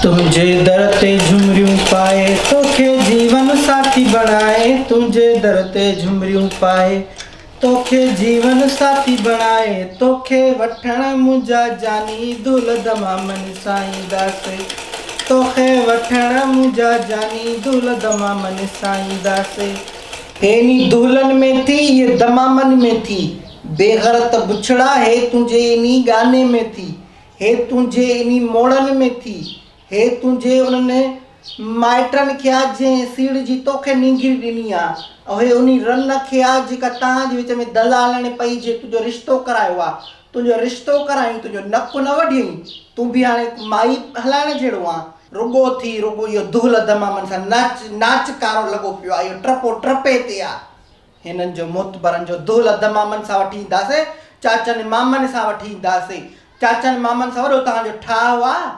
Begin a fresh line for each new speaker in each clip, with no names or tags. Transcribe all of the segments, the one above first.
तुझे दर ते झुमरियूं पाए तोखे जीवन साथी बनाए, तुझे दर ते झुमरियूं पाए तोखे जीवन साथी बनाए, तोखे वठण मुंहिंजा जानी दुल दमामन साईं दास, तोखे वठण मुंहिंजा जानी दुल दमामन साईं दास। हेनी दुल्हन में थी ये दमामन में थी, बेगरत बुछड़ा है तुझे इन्हीं गाने में थी, हे तुझे इन्हीं मोड़न में थी, हे तुझे उन्होंने माइटन खे आज सीड़ जी तोखे नींगिरी ॾिनी आहे, हे उन रन खे आज जेका तव्हांजे विच में दलालण पई जे तुंहिंजो रिश्तो करायो आहे, तुंहिंजो रिश्तो कराई, तुंहिंजो नकु न वढियईं, तूं बि हाणे माई हलाइण जहिड़ो आहे, रुगो थी रुगो इहो दुल दमामन सां नाच कारो लॻो पियो आहे, इहो ट्रपो ट्रपे ते आहे। हिननि जो मोतबरनि जो दुल दमामन सां वठी ईंदासीं, चाचनि मामनि सां वठी ईंदासीं, चाचनि मामनि सां वॾो तव्हांजो ठाह आहे,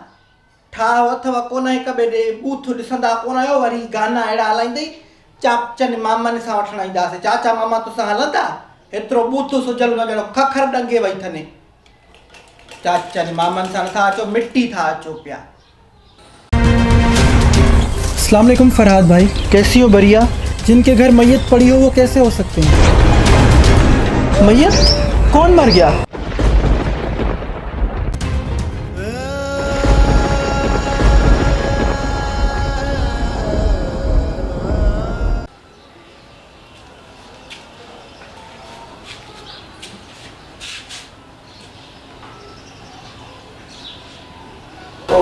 ठाह अथव कोन, हिक ॿिए ॾे बूथ ॾिसंदा कोन आहियो, वरी गाना अहिड़ा हलाईंदई, चाचनि मामनि सां वठणु ईंदासीं, चाचा मामा तोसां हलंदा, हेतिरो बूथ सुजल न ॼणो खखर डंगे वई अथनि, चाचनि मामनि सां नथा अचो, मिटी था अचो पिया।
अस्सलाम वालेकुम फरहाद भाई,
कैसी हो? बढ़िया।
जिनके घर मैयत पड़ी हो वो कैसे हो सकते हैं?
मैयत? कौन मर गया?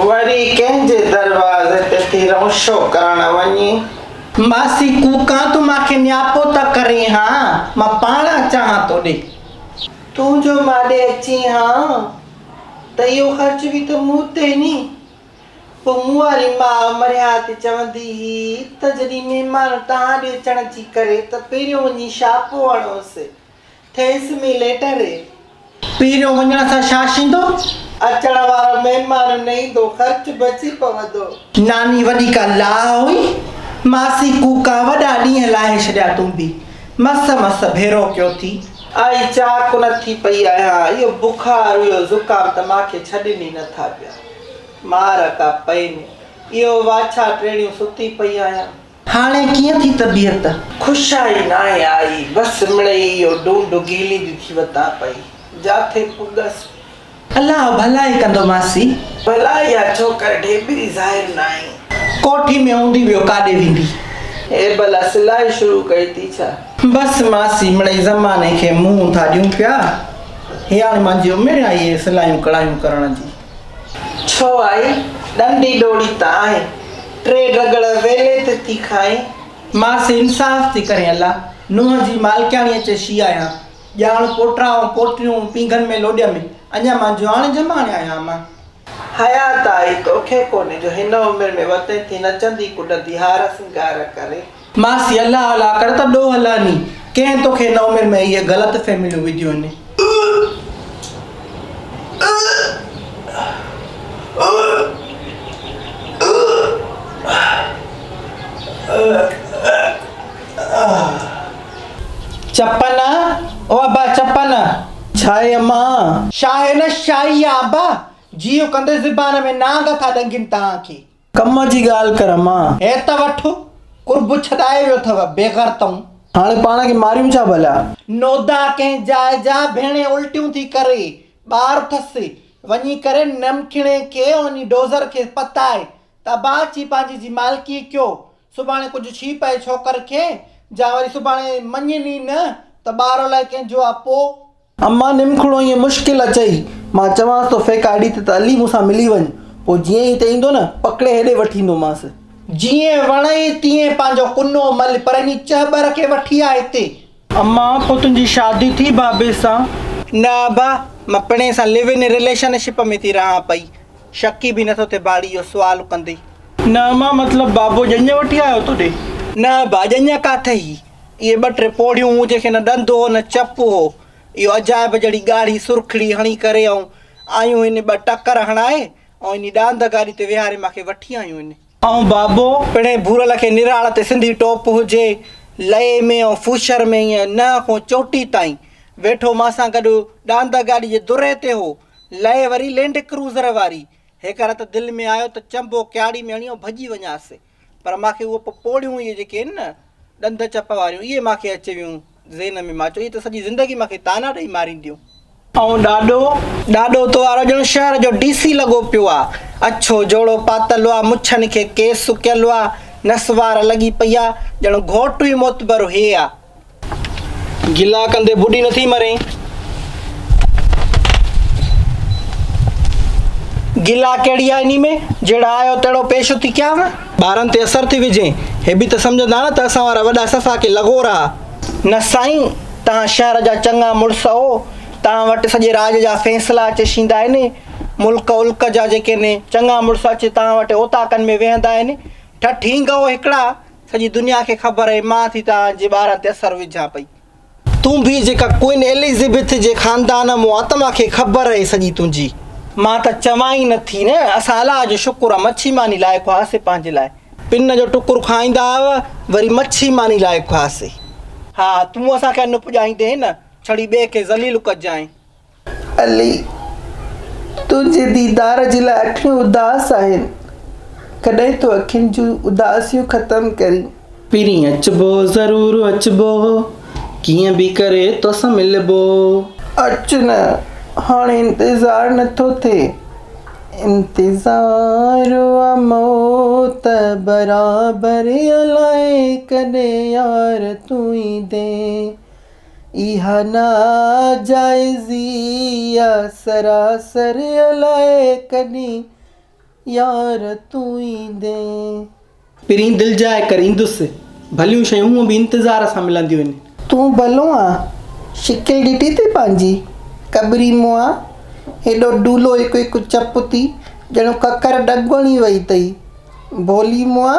वरी कंहिंजे दरवाज़े ते थी रोशो करण वञी, मासी कूका तूं मूंखे न्यापो त करे, हाँ मां पाण अचां हा तोॾे, तूं जो माॾे अची हाँ त इहो ख़र्च बि त मूं ते नी। पोइ मूं वारी माउ मरिया ते चवंदी हुई त जॾहिं महिमान तव्हां ॾे अचण जी करे त पहिरियों वञी छापो हणोसि, थेस में लेटर, पहिरियों वञण सां छा थींदो? अचण वारो महिमान न ईंदो, ख़र्च बची पवंदो। नानी वॾी का ला हुई, मासी कूका वॾा ॾींहं लाहे छॾिया, तूं बि मस मस भेरो कयो थी आई, चाक नथी पई आहियां, इहो बुखार इहो ज़ुकाम त मूंखे छॾनि नथा पिया, मार का पईनि, इहो वाछा टेड़ियूं सुती पई आहियां। हाणे कीअं थी तबियत? ख़ुशाई न आहे आई, बसि मिड़ई इहो डूंड गीली थी वतां पई, जाथे पुगसि। अलाह भलाई कंदो मासी, भलाई आहे छो करे ढेबरी ज़ाहिर न आहे, कोठी में हूंदी ॿियो काॾे वेंदी, हे भला सिलाई शुरू कई थी छा? बसि मासी मिड़ई ज़माने खे मुंहुं था ॾियूं पिया, हे हाणे मुंहिंजी उमिरि आई आहे सिलायूं कढ़ायूं करण जी। छो आई? डंडी डोड़ी त आहे, टे रगड़ वेले ते थी खाए, मासी इंसाफ़ थी करे, अलाह नुंहं जी मालकियाणी अचे शी आहियां, ॼाण पोटा ऐं पोटियूं पींघनि में लोॾ में, अञा मां जुवान ज़माने आहियां, मां हयात आई तोखे कोन्हे जो हिन उमिरि में वते थी नचंदी कुॾंदी हार सिंगार करे। मासी अलाह अलाह कर त ॾो हलानी, कंहिं तोखे हिन उमिरि में इहे ग़लति फैमिलियूं विधियूं आहिनि। चपन ओ अब्बा चपन, छा आहे अम्मा? छा आहे न शाही आहे अब्बा, जियो कंदे ज़बान में नांग था ॾंगिन तव्हांखे, कम जी ॻाल्हि कर अम्मा। हे त वठो कुर्ब छॾाए वियो अथव बेग़रतऊं, हाणे पाण खे मारियूं छा भला? नोदा कंहिं जाइ जा भेणे उल्टियूं थी करे, ॿार अथसि, वञी करे नमखिणे खे उन डोज़र खे पताए तबाची पंहिंजी जी मालकी कयो, सुभाणे कुझु छी पए छोकर खे, जा वरी सुभाणे मञनी न त ॿार लाइ कंहिंजो आहे पोइ। अम्मा निमखिणो ईअं मुश्किल अचई, मां चवांसि तो फेक आईडी ते त अली मूंसां मिली वञ, पोइ जीअं ई त ईंदो न पकड़े हेॾे वठी ईंदोमांसि, जीअं वणे तीअं पंहिंजो कुनो मल, पर इन चहबर खे वठी आ हिते। अम्मा पोइ तुंहिंजी शादी थी बाबे सां? न बा, मां पिणे सां लिव इन रिलेशनशिप में थी रहां पई, शकी बि नथो थिए बाड़ी इहो सुवालु कंदी। न मां मतिलबु बाबो ॼञ वठी आयो तोॾे? न बा ॼञ काथे ई, इहे ॿ टे पोड़ियूं जंहिंखे न ॾंद हो न चप हो, इहो अजाइब जहिड़ी ॻाढ़ी सुरखड़ी हणी करे ऐं आयूं इन ॿ टकर हणाए ऐं इन ॾांद गाॾी ते विहारे मूंखे वठी आयूं आहिनि। ऐं बाबो पिणे भूरल खे निराड़ ते सिंधी टोप हुजे, लहे में ऐं फूशर में ईअं न खां चोटी ताईं वेठो मां सां गॾु ॾांद गाॾी जे दुरे ते हो, लहे वरी लैंड क्रूज़र वारी, हेकर त दिलि में आयो त चंबो क्याड़ी में हणी ऐं भॼी वञासीं, पर मूंखे उहो पकोड़ियूं इहे जेके आहिनि न ॾंद चप वारियूं, इहे मूंखे अची वियूं ज़हन में। मां चयो इहे त सॼी ज़िंदगी मूंखे ताना ॾेई मारींदियूं। ऐं ॾाढो तो वारो ॼण शहर जो DC लॻो पियो आहे। अछो जोड़ो पातल आहे, मुछनि खे केस सुकियल आहे, नसवार लॻी पई आहे, ॼण घोटु ई मोतबर हे आहे। गिला कंदे बुढी नथी मरे। गिला कहिड़ी आहे इन में, जहिड़ा आयो तहिड़ो पेश थी कयांव। ॿारनि ते असर थी विझे, हे बि त सम्झंदा न त असां वारा वॾा सफ़ा के लॻोरा। न साईं, तव्हां शहर जा चङा मुड़ुस हो, तव्हां वटि सॼे राज जा फ़ैसिला अचींदा आहिनि। मुल्क उल्क जा जेके आहिनि चङा मुड़ुस अची तव्हां वटि ओताकनि में वेहंदा आहिनि। ठठी गओ हिकिड़ा, सॼी दुनिया खे ख़बर आहे मां थी तव्हांजे ॿारनि ते असरु विझां पई। तूं बि जेका क्वीन एलिज़ाबेथ जे ख़ानदान मां आहे त मूंखे ख़बर आहे सॼी तुंहिंजी। मां त चवां ई नथी न, असां अलाह जो शुकुर आहे मच्छी मानी लाइक़ु हुआसीं पंहिंजे लाइ। पिन जो टुकुर खाईंदा हुआ, वरी मच्छी मानी लाइक़ु हुआसीं। हा, तूं असांखे अनु पुॼाईंदे न, छड़ी ॿिए खे ज़लील कजांइ। अली, तुंहिंजे दीदार जे लाइ अखियूं उदास आहिनि, कॾहिं तो अखियुनि जूं उदासियूं ख़तमु करी। पिरी अचबो ज़रूरु अचबो, कीअं बि करे तोसां मिलबो। अच न, हाणे इंतज़ारु नथो थिए। इंतज़ार मौत बराबरि अलाए कॾहिं यार तूं ई दे। इहा नाजाइज़ी या सरासर अलाए कॾहिं यार तूं ई दे। पिरी दिलि जाए कर ईंदुसि, भलियूं शयूं बि इंतज़ार सां मिलंदियूं आहिनि। तूं भलो आहे, शिकिल ॾिठी थी पंहिंजी कबरी मुआ, हेॾो डूलो हिकु हिकु चप थी ॼण ककर डगवणी वई अथई। भोली मुआ,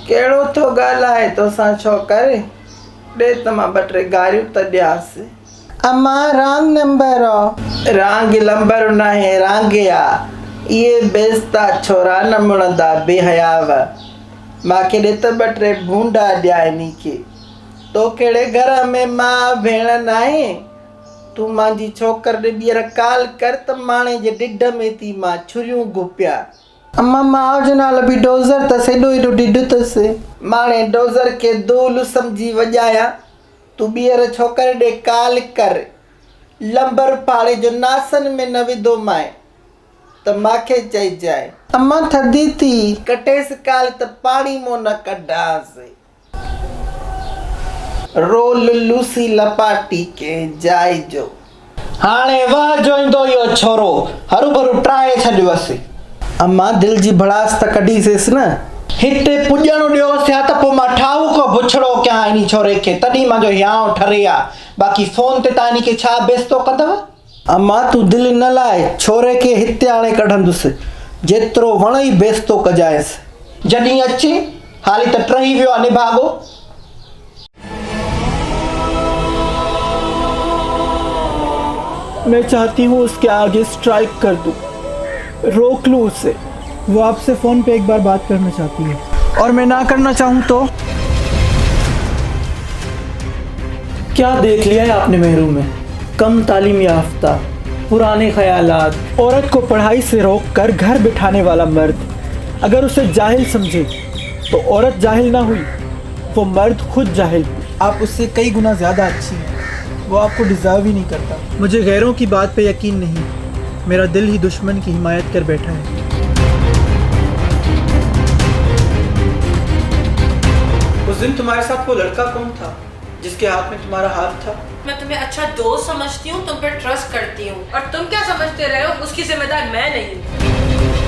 कहिड़ो थो ॻाल्हाए तोसां छोकर, ॾे त मां 2-3 गारियूं त ॾियासि। अम्मा रांग नंबर आहे। रांग लंबर न आहे, रांगे आहे। इहे बेस्ता छोरा न मुणंदा बेहयाव। मूंखे ॾे त 2-3 भूंडा ॾिया इन खे। तो कहिड़े घर में मां भेण न आहे? तूं मुंहिंजी छोकर ॾे ॿीहर काल कर त माणे जे ढिढ में थी मां छुरियूं घुपिया। अम्मा माउ जो नालो बि डोज़र अथसि, हेॾो ढिढ अथसि। माणे डोज़र खे धूल सम्झी वॼाया। तूं ॿीहर छोकर ॾे काल कर। लंबर पाड़े जो नासनि में न विधो माए त मूंखे चइजाए। अम्मा थधी थी, कटेसि काल त पाणी मो न कढांसि। रोल लूसी लपाटी के जाई जो। हाणे वाह जोईंदो इहो छोरो, हरू भरू ट्राए छॾियोसि। अम्मा दिलि जी भड़ास त कढीसींसि न। हिते पुॼणु ॾियोसि या त पोइ मां ठाहु को बुछड़ो कयां इन छोरे खे, तॾहिं मुंहिंजो हियांव ठरे आहे। बाक़ी फ़ोन ते तव्हां इन खे छा बेइज़्तो कंदव? अम्मा तूं दिलि न लाइ, छोरे खे हिते हाणे कढंदुसि, जेतिरो वणई बेइज़्तो कजांइसि। जॾहिं अचे, हाली त टही वियो आहे निभाॻो। मैं चाहती हूँ उसके आगे स्ट्राइक कर दूँ, रोक लूँ उसे।
वो आपसे फ़ोन पे एक बार बात करना चाहती है।
और मैं ना करना चाहूँ तो? क्या देख लिया है आपने मेहरू में? कम तालीम याफ्ता, पुराने ख्यालात,
औरत को पढ़ाई से रोक कर घर बिठाने वाला मर्द अगर उसे जाहिल समझे तो औरत जाहिल ना हुई, वो मर्द खुद जाहिल। आप उससे कई गुना ज़्यादा अच्छी हैं, वो आपको डिज़र्व ही नहीं करता। मुझे गैरों की बात पे यकीन नहीं, मेरा दिल ही दुश्मन की हिमायत कर बैठा है।
उस दिन तुम्हारे साथ वो लड़का कौन था जिसके हाथ में तुम्हारा हाथ था?
मैं तुम्हें अच्छा दोस्त समझती हूँ, तुम पर ट्रस्ट करती हूँ, और तुम क्या समझते रहे हो उसकी जिम्मेदार मैं नहीं हूँ।